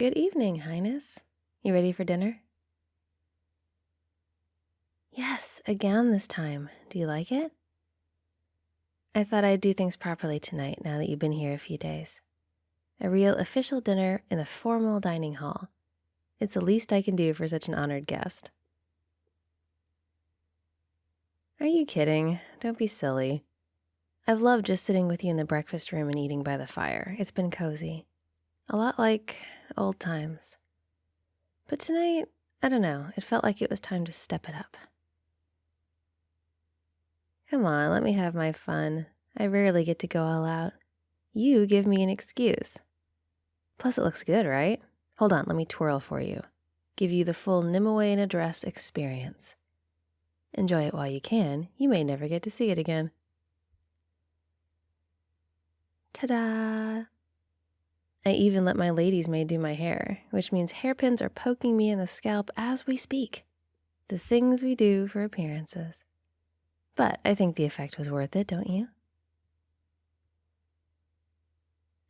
Good evening, Highness. You ready for dinner? Yes, a gown this time. Do you like it? I thought I'd do things properly tonight now that you've been here a few days. A real official dinner in the formal dining hall. It's the least I can do for such an honored guest. Are you kidding? Don't be silly. I've loved just sitting with you in the breakfast room and eating by the fire. It's been cozy. A lot like old times. But tonight, I don't know, it felt like it was time to step it up. Come on, let me have my fun. I rarely get to go all out. You give me an excuse. Plus it looks good, right? Hold on, let me twirl for you. Give you the full Nimue in a dress experience. Enjoy it while you can. You may never get to see it again. Ta-da! I even let my lady's maid do my hair, which means hairpins are poking me in the scalp as we speak. The things we do for appearances. But I think the effect was worth it, don't you?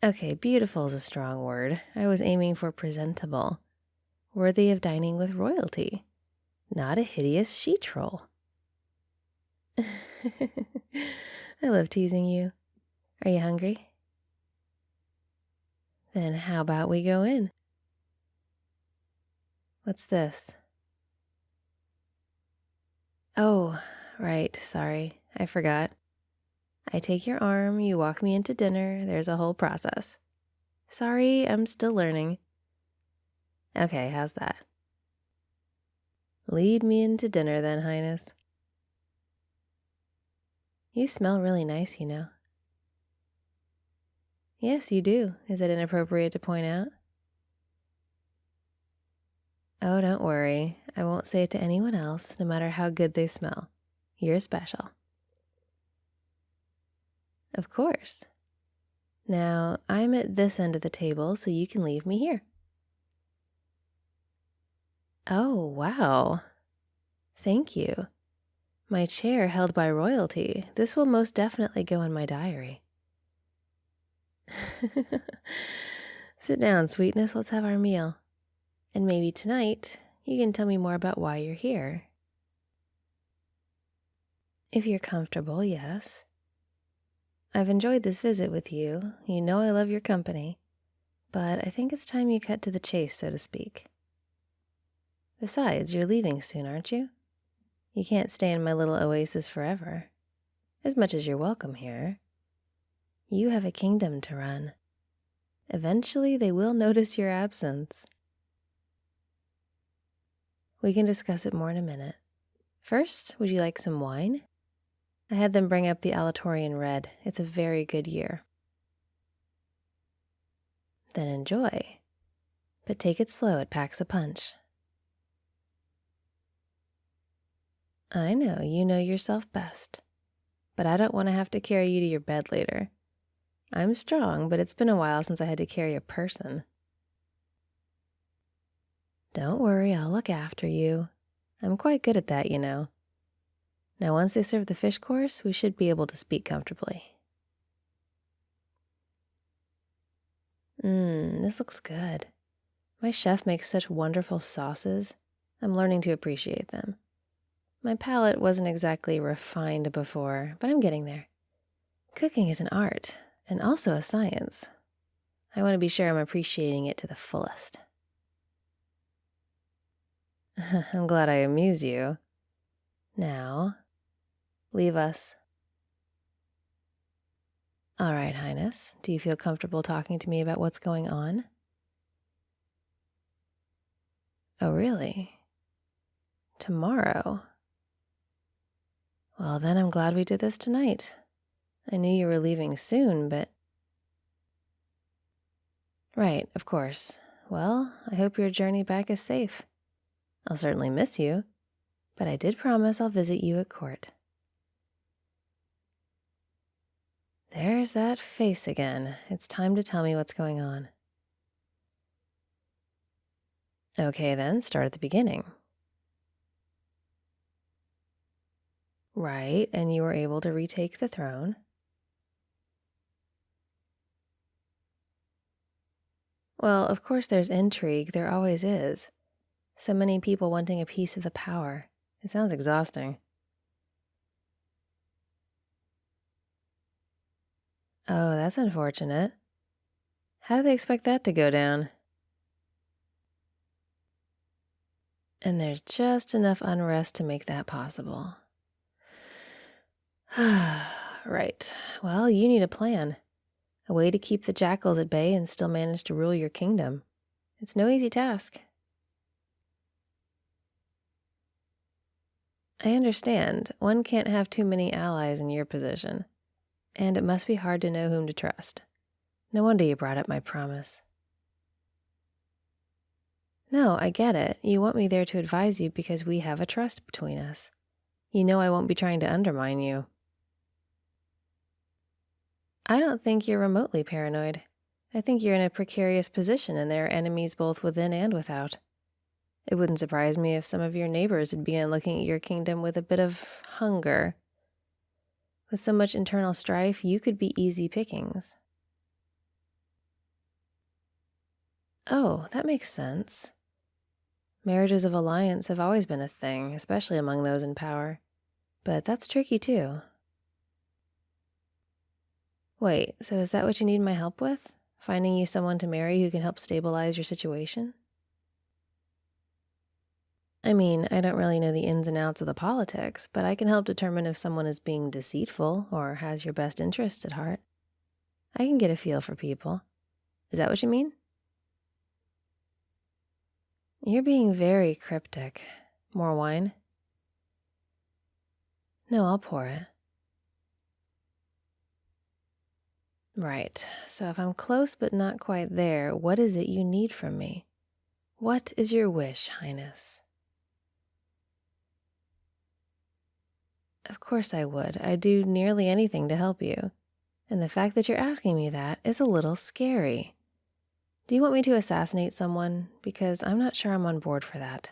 Okay, beautiful is a strong word. I was aiming for presentable. Worthy of dining with royalty. Not a hideous she-troll. I love teasing you. Are you hungry? Then how about we go in? What's this? Oh, right, sorry. I forgot. I take your arm, you walk me into dinner, there's a whole process. Sorry, I'm still learning. Okay, how's that? Lead me into dinner then, Highness. You smell really nice, you know. Yes, you do. Is it inappropriate to point out? Oh, don't worry. I won't say it to anyone else, no matter how good they smell. You're special. Of course. Now, I'm at this end of the table, so you can leave me here. Oh, wow. Thank you. My chair held by royalty. This will most definitely go in my diary. Sit down, sweetness. Let's have our meal. And maybe tonight, you can tell me more about why you're here. If you're comfortable, yes. I've enjoyed this visit with you. You know I love your company. But I think it's time you cut to the chase, so to speak. Besides, you're leaving soon, aren't you? You can't stay in my little oasis forever. As much as you're welcome here. You have a kingdom to run. Eventually, they will notice your absence. We can discuss it more in a minute. First, would you like some wine? I had them bring up the Alatorian Red. It's a very good year. Then enjoy. But take it slow, it packs a punch. I know, you know yourself best. But I don't want to have to carry you to your bed later. I'm strong, but it's been a while since I had to carry a person. Don't worry, I'll look after you. I'm quite good at that, you know. Now, once they serve the fish course, we should be able to speak comfortably. This looks good. My chef makes such wonderful sauces. I'm learning to appreciate them. My palate wasn't exactly refined before, but I'm getting there. Cooking is an art, and also a science. I want to be sure I'm appreciating it to the fullest. I'm glad I amuse you. Now, leave us. All right, Highness. Do you feel comfortable talking to me about what's going on? Oh, really? Tomorrow? Well, then I'm glad we did this tonight. I knew you were leaving soon, but... Right, of course. Well, I hope your journey back is safe. I'll certainly miss you, but I did promise I'll visit you at court. There's that face again. It's time to tell me what's going on. Okay, then, start at the beginning. Right, and you were able to retake the throne. Well, of course there's intrigue, there always is. So many people wanting a piece of the power. It sounds exhausting. Oh, that's unfortunate. How do they expect that to go down? And there's just enough unrest to make that possible. Right. Well, you need a plan. A way to keep the jackals at bay and still manage to rule your kingdom. It's no easy task. I understand. One can't have too many allies in your position. And it must be hard to know whom to trust. No wonder you brought up my promise. No, I get it. You want me there to advise you because we have a trust between us. You know I won't be trying to undermine you. I don't think you're remotely paranoid. I think you're in a precarious position and there are enemies both within and without. It wouldn't surprise me if some of your neighbors had begun looking at your kingdom with a bit of hunger. With so much internal strife, you could be easy pickings. Oh, that makes sense. Marriages of alliance have always been a thing, especially among those in power. But that's tricky too. Wait, so is that what you need my help with? Finding you someone to marry who can help stabilize your situation? I mean, I don't really know the ins and outs of the politics, but I can help determine if someone is being deceitful or has your best interests at heart. I can get a feel for people. Is that what you mean? You're being very cryptic. More wine? No, I'll pour it. Right, so if I'm close but not quite there, what is it you need from me? What is your wish, Highness? Of course I would. I'd do nearly anything to help you. And the fact that you're asking me that is a little scary. Do you want me to assassinate someone? Because I'm not sure I'm on board for that.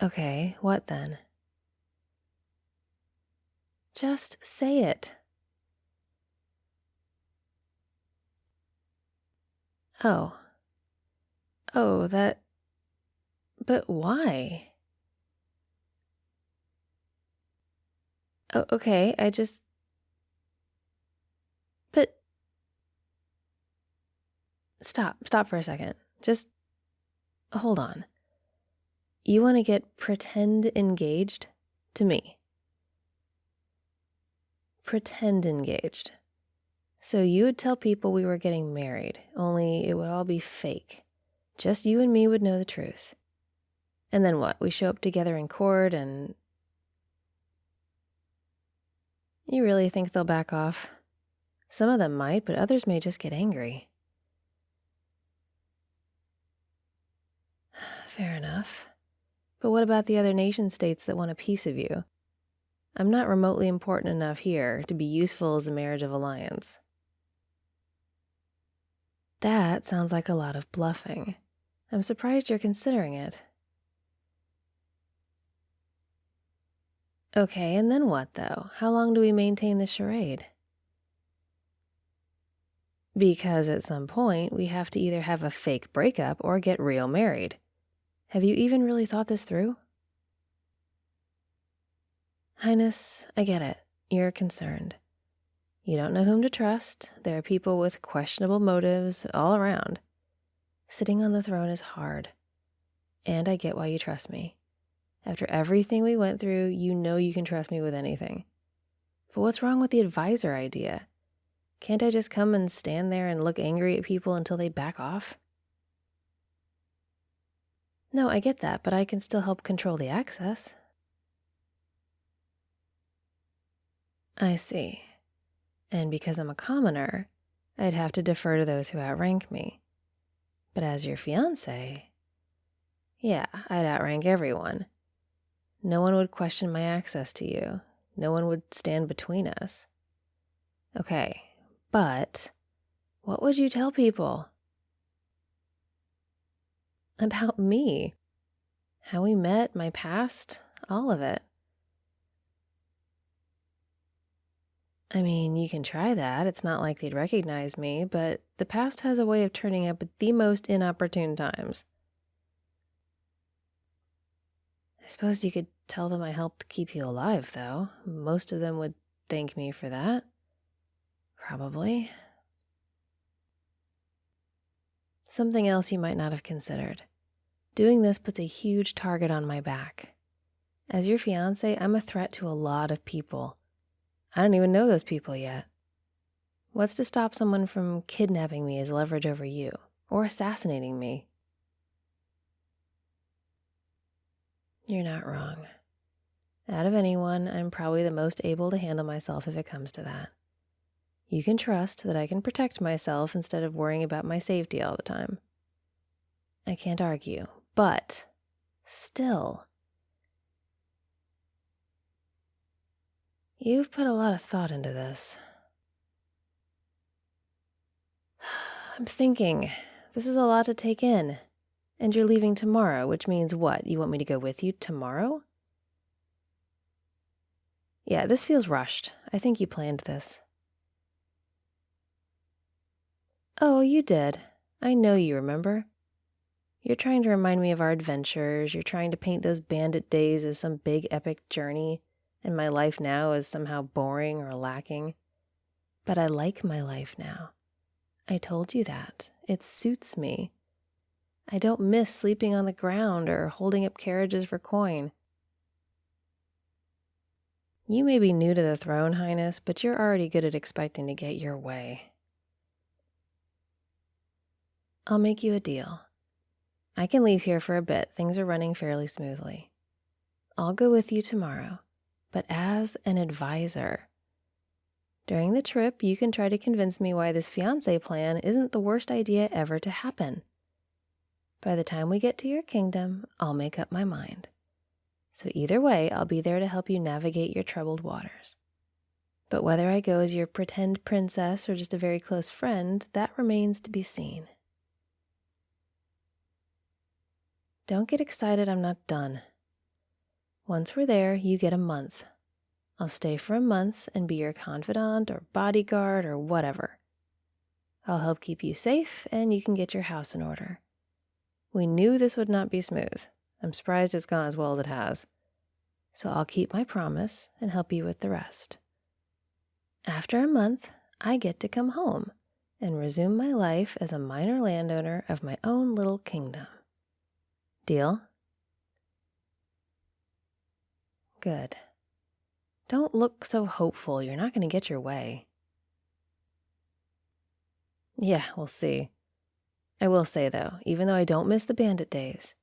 Okay, what then? Just say it. Oh. Oh, that... But why? Oh, okay, But... Stop for a second. Just... Hold on. You want to get pretend engaged to me? Pretend engaged. So you would tell people we were getting married, only it would all be fake. Just you and me would know the truth. And then what? We show up together in court and... You really think they'll back off? Some of them might, but others may just get angry. Fair enough. But what about the other nation-states that want a piece of you? I'm not remotely important enough here to be useful as a marriage of alliance. That sounds like a lot of bluffing. I'm surprised you're considering it. Okay, and then what, though? How long do we maintain the charade? Because at some point, we have to either have a fake breakup or get real married. Have you even really thought this through? Highness, I get it. You're concerned. You don't know whom to trust. There are people with questionable motives all around. Sitting on the throne is hard. And I get why you trust me. After everything we went through, you know you can trust me with anything. But what's wrong with the advisor idea? Can't I just come and stand there and look angry at people until they back off? No, I get that, but I can still help control the access. I see. And because I'm a commoner, I'd have to defer to those who outrank me. But as your fiancé, yeah, I'd outrank everyone. No one would question my access to you. No one would stand between us. Okay, but what would you tell people? About me. How we met, my past, all of it. I mean, you can try that. It's not like they'd recognize me, but the past has a way of turning up at the most inopportune times. I suppose you could tell them I helped keep you alive, though. Most of them would thank me for that. Probably. Something else you might not have considered. Doing this puts a huge target on my back. As your fiancé, I'm a threat to a lot of people. I don't even know those people yet. What's to stop someone from kidnapping me as leverage over you, or assassinating me? You're not wrong. Out of anyone, I'm probably the most able to handle myself if it comes to that. You can trust that I can protect myself instead of worrying about my safety all the time. I can't argue, but still, you've put a lot of thought into this. I'm thinking, this is a lot to take in. And you're leaving tomorrow, which means what? You want me to go with you tomorrow? Yeah, this feels rushed. I think you planned this. Oh, you did. I know you remember. You're trying to remind me of our adventures. You're trying to paint those bandit days as some big epic journey, and my life now is somehow boring or lacking. But I like my life now. I told you that. It suits me. I don't miss sleeping on the ground or holding up carriages for coin. You may be new to the throne, Highness, but you're already good at expecting to get your way. I'll make you a deal. I can leave here for a bit. Things are running fairly smoothly. I'll go with you tomorrow, but as an advisor. During the trip, you can try to convince me why this fiancé plan isn't the worst idea ever to happen. By the time we get to your kingdom, I'll make up my mind. So either way, I'll be there to help you navigate your troubled waters. But whether I go as your pretend princess or just a very close friend, that remains to be seen. Don't get excited, I'm not done. Once we're there, you get a month. I'll stay for a month and be your confidant or bodyguard or whatever. I'll help keep you safe and you can get your house in order. We knew this would not be smooth. I'm surprised it's gone as well as it has. So I'll keep my promise and help you with the rest. After a month, I get to come home and resume my life as a minor landowner of my own little kingdom. Deal? Good. Don't look so hopeful. You're not going to get your way. Yeah, we'll see. I will say, though, even though I don't miss the bandit days,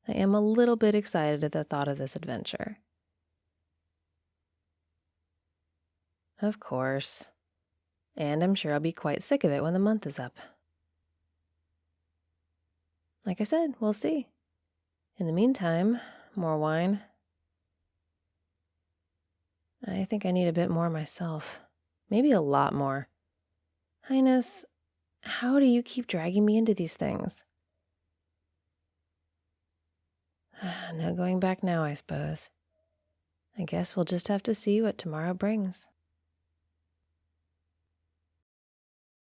I am a little bit excited at the thought of this adventure. Of course. And I'm sure I'll be quite sick of it when the month is up. Like I said, we'll see. In the meantime, more wine. I think I need a bit more myself. Maybe a lot more. Highness, how do you keep dragging me into these things? No going back now, I suppose. I guess we'll just have to see what tomorrow brings.